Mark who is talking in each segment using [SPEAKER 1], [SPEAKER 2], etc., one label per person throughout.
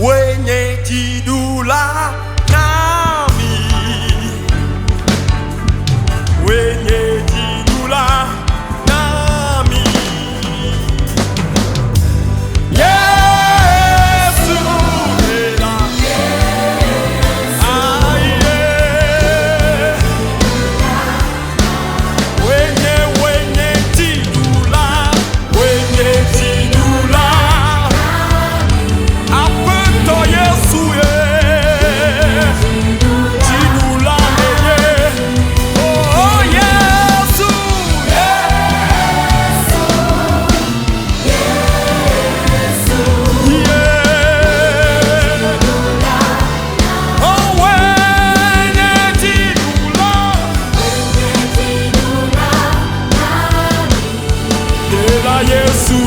[SPEAKER 1] wenye jidula nami, wenye jidula nami. Yesu ela, aye, wenye jidula, wenye jidula. Apeto Yesu jidula oh Yesu oh wenye jidula ela Yesu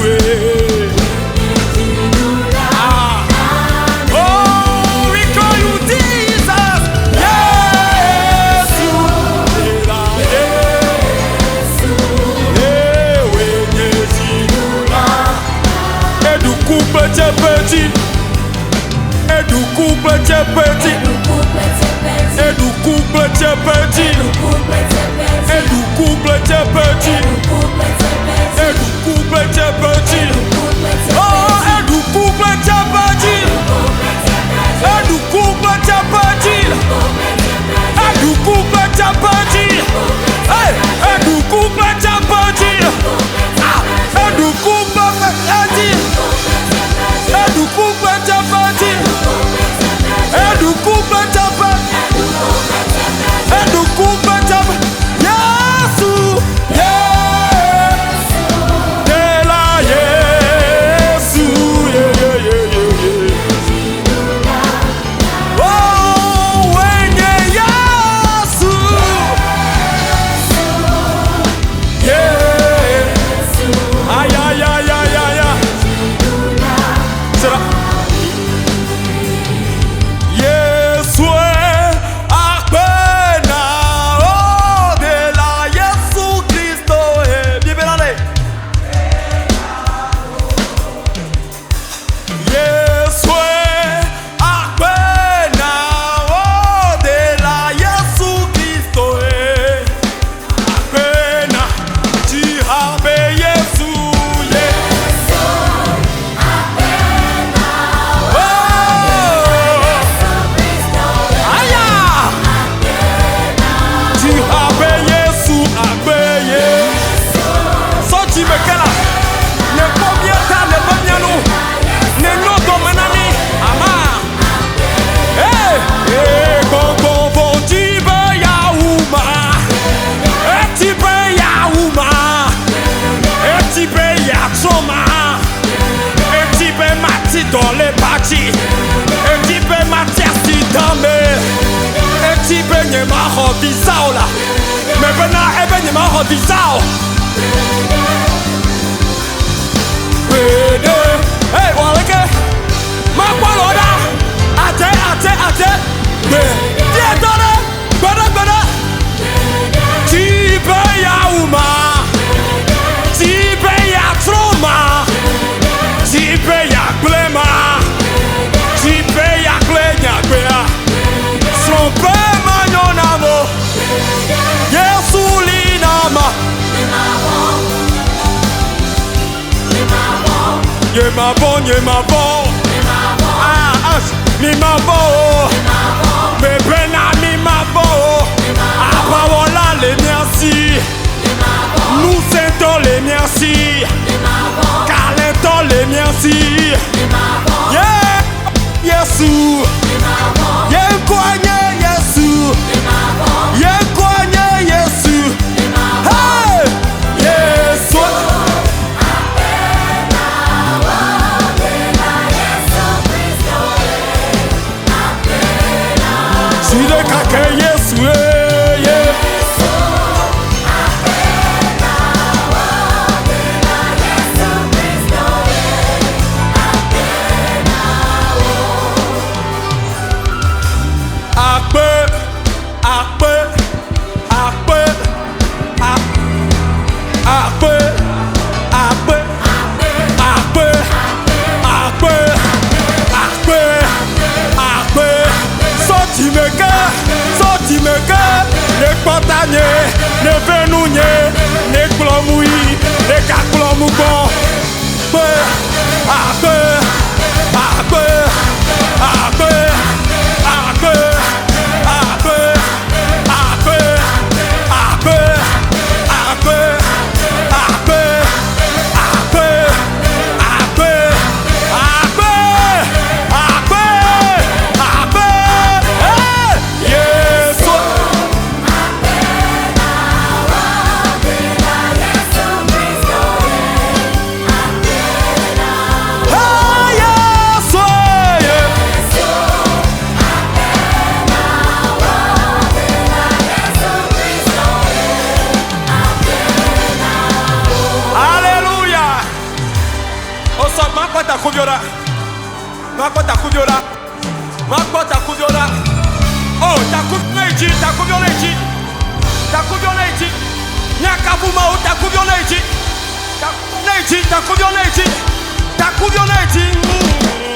[SPEAKER 1] dans les parties, et tu peux m'attirer dans mes, et tu peux me rendre ça là, mais maintenant et ben me rendre ça. Hey, voilà que, ma parole, ate, viens donner, bada, tu peux ya ouma, tu peux ya trauma. Tipeya glema, tipeya glenya gbea, trompe manyonamo, Yesu linama, yemabo, mimabo, bebena mimabo, abawola le merci, nous sentons les merci. Les merci, yeah, Yesu, yeah, kwanye Yesu, yeah, kwanye Yesu, hey, Yesu, si le kake Yesu, yeah. viola. Marco taku viola. Marco taku viola. Oh, taku viola, taku viola. Taku viola. Nyaka buma o taku viola. Taku viola. Taku viola.